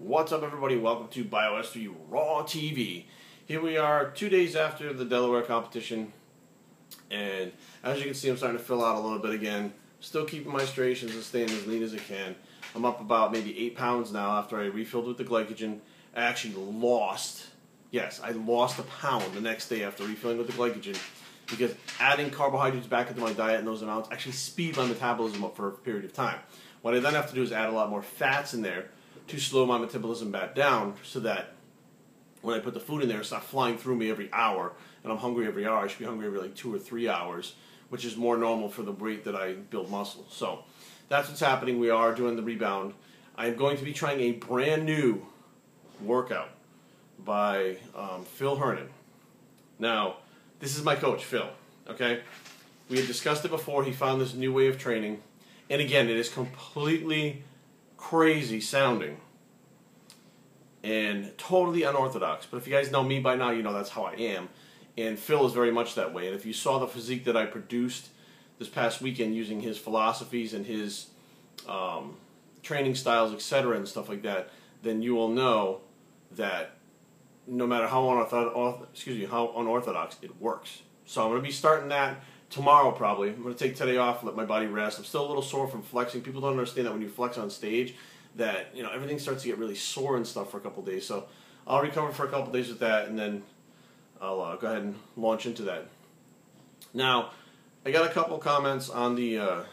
What's up, everybody? Welcome to BioS3 Raw TV. Here we are 2 days after the Delaware competition, and as you can see, I'm starting to fill out a little bit again. Still keeping my striations and staying as lean as I can. I'm up about maybe 8 pounds now after I refilled with the glycogen. I actually lost, yes, I lost a pound the next day after refilling with the glycogen, because adding carbohydrates back into my diet in those amounts actually speed my metabolism up for a period of time. What I then have to do is add a lot more fats in there to slow my metabolism back down, so that when I put the food in there, it's not flying through me every hour, and I'm hungry every hour. I should be hungry every like 2 or 3 hours, which is more normal for the rate that I build muscle. So that's what's happening. We are doing the rebound. I'm going to be trying a brand new workout by Phil Hernan. Now, this is my coach, Phil. Okay, we had discussed it before. He found this new way of training, and again, it is completely crazy sounding and totally unorthodox. But if you guys know me by now, you know that's how I am. And Phil is very much that way. And if you saw the physique that I produced this past weekend using his philosophies and his training styles, etc., and stuff like that, then you will know that no matter how unorthodox, it works. So I'm going to be starting that tomorrow probably. I'm going to take today off, let my body rest. I'm still a little sore from flexing. People don't understand that when you flex on stage, that everything starts to get really sore and stuff for a couple days. So I'll recover for a couple days with that, and then I'll go ahead and launch into that. Now, I got a couple comments on the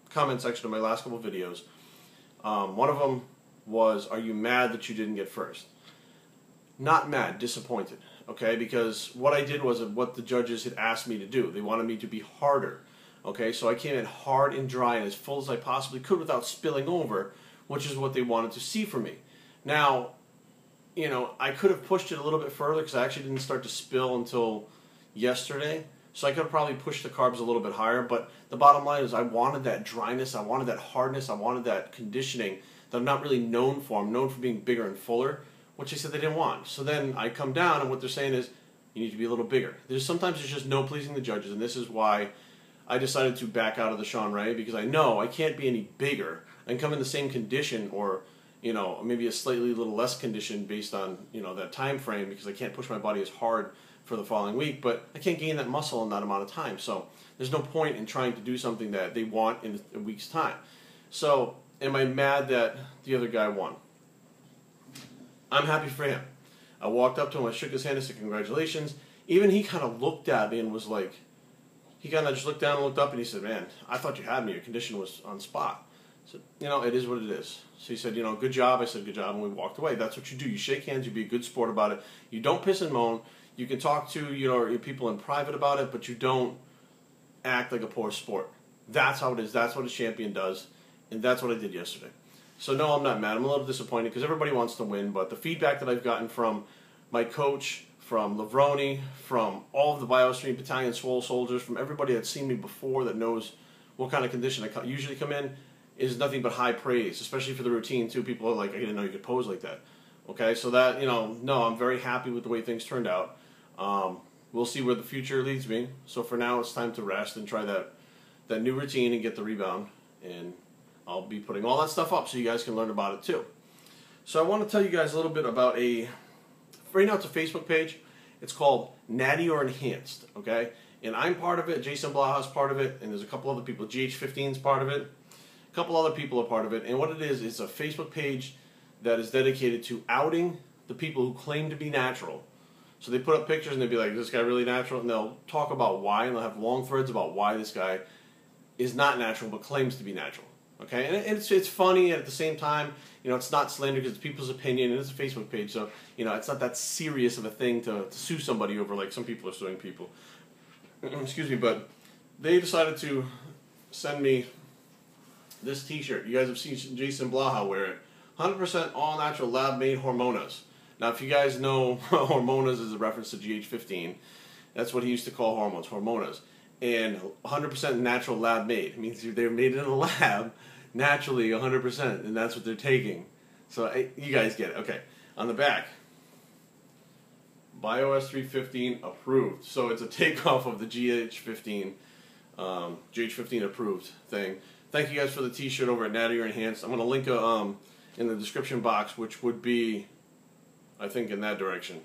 comment section of my last couple videos. One of them was, "Are you mad that you didn't get first?" Not mad, disappointed. Okay, because what I did was what the judges had asked me to do. They wanted me to be harder. Okay, so I came in hard and dry and as full as I possibly could without spilling over, which is what they wanted to see from me. Now, I could have pushed it a little bit further because I actually didn't start to spill until yesterday. So I could have probably pushed the carbs a little bit higher, but the bottom line is I wanted that dryness, I wanted that hardness, I wanted that conditioning that I'm not really known for. I'm known for being bigger and fuller, which they said they didn't want. So then I come down, and what they're saying is, you need to be a little bigger. Sometimes there's just no pleasing the judges, and this is why I decided to back out of the Sean Ray, because I know I can't be any bigger. I can come in the same condition, or maybe a slightly little less condition based on that time frame, because I can't push my body as hard for the following week, but I can't gain that muscle in that amount of time. So there's no point in trying to do something that they want in a week's time. So am I mad that the other guy won? I'm happy for him. I walked up to him, I shook his hand, and said, "Congratulations." Even he kind of looked at me and was like, he kind of just looked down and looked up, and he said, "Man, I thought you had me. Your condition was on spot." I said, it is what it is. So he said, "Good job." I said, "Good job," and we walked away. That's what you do. You shake hands, you be a good sport about it. You don't piss and moan. You can talk to your people in private about it, but you don't act like a poor sport. That's how it is. That's what a champion does, and that's what I did yesterday. So no, I'm not mad. I'm a little disappointed because everybody wants to win, but the feedback that I've gotten from my coach, from Lavroni, from all of the BioS3 Battalion Swole soldiers, from everybody that's seen me before that knows what kind of condition I usually come in, is nothing but high praise, especially for the routine too. People are like, "I didn't know you could pose like that." Okay, so that, no, I'm very happy with the way things turned out. We'll see where the future leads me. So for now, it's time to rest and try that new routine and get the rebound. And I'll be putting all that stuff up so you guys can learn about it too. So I want to tell you guys a little bit about right now it's a Facebook page. It's called Natty or Enhanced, okay? And I'm part of it, Jason Blaha's part of it, and there's a couple other people. GH15's part of it. A couple other people are part of it. And what it is, it's a Facebook page that is dedicated to outing the people who claim to be natural. So they put up pictures and they'll be like, "Is this guy really natural?" And they'll talk about why, and they'll have long threads about why this guy is not natural but claims to be natural. Okay, and it's funny, and at the same time, it's not slander because it's people's opinion, and it's a Facebook page, so it's not that serious of a thing to sue somebody over like some people are suing people. Excuse me, but they decided to send me this T-shirt. You guys have seen Jason Blaha wear it. 100% all natural lab-made Hormonas. Now, if you guys know, Hormonas is a reference to GH15. That's what he used to call hormones, Hormonas. And 100% natural lab-made. It means they're made in a lab naturally 100%, and that's what they're taking. So you guys get it. Okay. On the back, BioS315 approved. So it's a takeoff of the GH15 approved thing. Thank you guys for the T-shirt over at Natty or Enhanced. I'm going to link in the description box, which would be, I think, in that direction.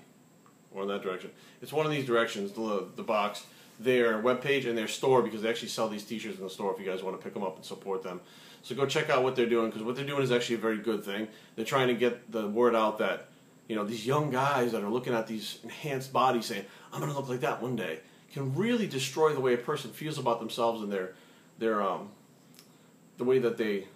Or in that direction. It's one of these directions, the box, their webpage and their store, because they actually sell these t-shirts in the store if you guys want to pick them up and support them. So go check out what they're doing, because what they're doing is actually a very good thing. They're trying to get the word out that, you know, these young guys that are looking at these enhanced bodies saying, I'm going to look like that one day, can really destroy the way a person feels about themselves and the way that they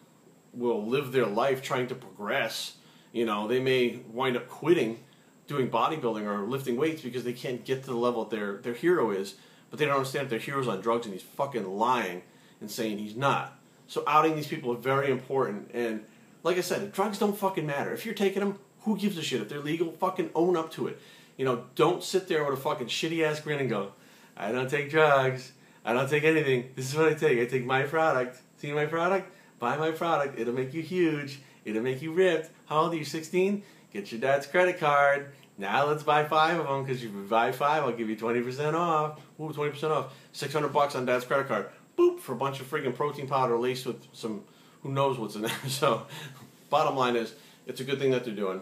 will live their life trying to progress. You know, they may wind up quitting doing bodybuilding or lifting weights because they can't get to the level that their hero is, but they don't understand that their hero's on drugs and he's fucking lying and saying he's not. So outing these people is very important, and like I said, drugs don't fucking matter. If you're taking them, who gives a shit? If they're legal, fucking own up to it. You know, don't sit there with a fucking shitty ass grin and go, I don't take drugs, I don't take anything, this is what I take my product. See my product? Buy my product, it'll make you huge, it'll make you ripped. How old are you, 16? Get your dad's credit card. Now let's buy 5 of them, because if you buy 5, I'll give you 20% off. Ooh, 20% off. $600 on dad's credit card. Boop, for a bunch of freaking protein powder laced with some, who knows what's in there. So, bottom line is, it's a good thing that they're doing.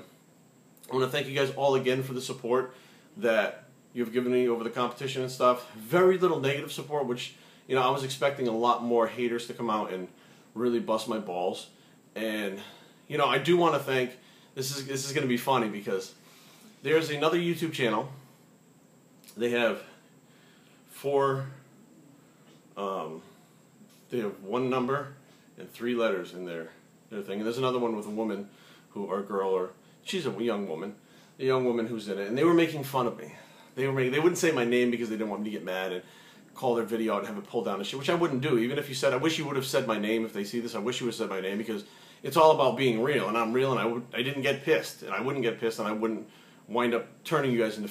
I want to thank you guys all again for the support that you've given me over the competition and stuff. Very little negative support, which, you know, I was expecting a lot more haters to come out and really bust my balls. And, you know, I do want to thank, this is going to be funny, because there's another YouTube channel. They have they have 1 number and 3 letters in their thing. And there's another one with a woman or a girl, or she's a young woman who's in it. And they were making fun of me. They wouldn't say my name because they didn't want me to get mad and call their video out and have it pulled down and shit, which I wouldn't do. Even if you said, I wish you would have said my name if they see this. I wish you would have said my name, because it's all about being real, and I'm real, and I didn't get pissed, and I wouldn't get pissed, and I wouldn't wind up turning you guys into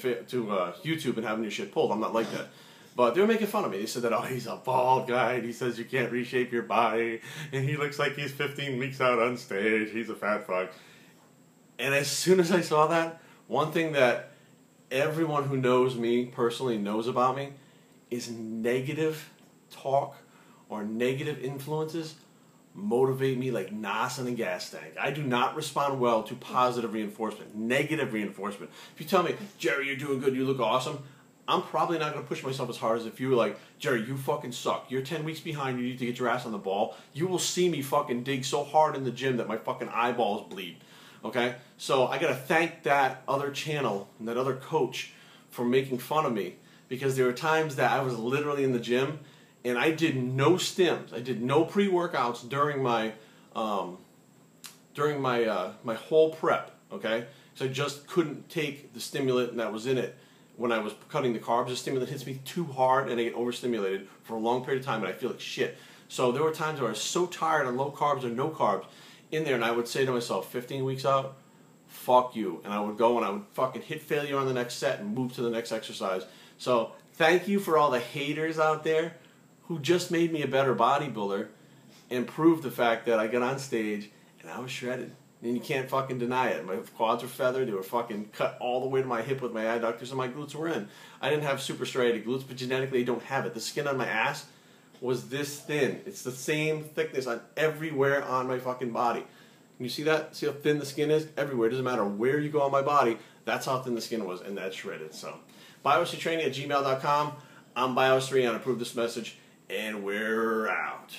YouTube and having your shit pulled. I'm not like that. But they were making fun of me. They said that, oh, he's a bald guy, and he says you can't reshape your body, and he looks like he's 15 weeks out on stage, he's a fat fuck. And as soon as I saw that, one thing that everyone who knows me personally knows about me is negative talk or negative influences motivate me like Nas in a gas tank. I do not respond well to positive reinforcement. Negative reinforcement. If you tell me, Jerry, you're doing good, you look awesome, I'm probably not going to push myself as hard as if you were like, Jerry, you fucking suck. You're 10 weeks behind. You need to get your ass on the ball. You will see me fucking dig so hard in the gym that my fucking eyeballs bleed. Okay? So I got to thank that other channel and that other coach for making fun of me, because there were times that I was literally in the gym and I did no stims. I did no pre-workouts during my my whole prep, okay? So I just couldn't take the stimulant that was in it when I was cutting the carbs. The stimulant hits me too hard and I get overstimulated for a long period of time and I feel like shit. So there were times where I was so tired on low carbs or no carbs in there, and I would say to myself, 15 weeks out, fuck you. And I would go and I would fucking hit failure on the next set and move to the next exercise. So thank you for all the haters out there who just made me a better bodybuilder and proved the fact that I got on stage and I was shredded. And you can't fucking deny it. My quads were feathered. They were fucking cut all the way to my hip with my adductors, and my glutes were in. I didn't have super striated glutes, but genetically I don't have it. The skin on my ass was this thin. It's the same thickness on everywhere on my fucking body. Can you see that? See how thin the skin is? Everywhere. It doesn't matter where you go on my body. That's how thin the skin was, and that's shredded. So, biostraining@gmail.com. I'm Bios3, and I approve this message, and we're out.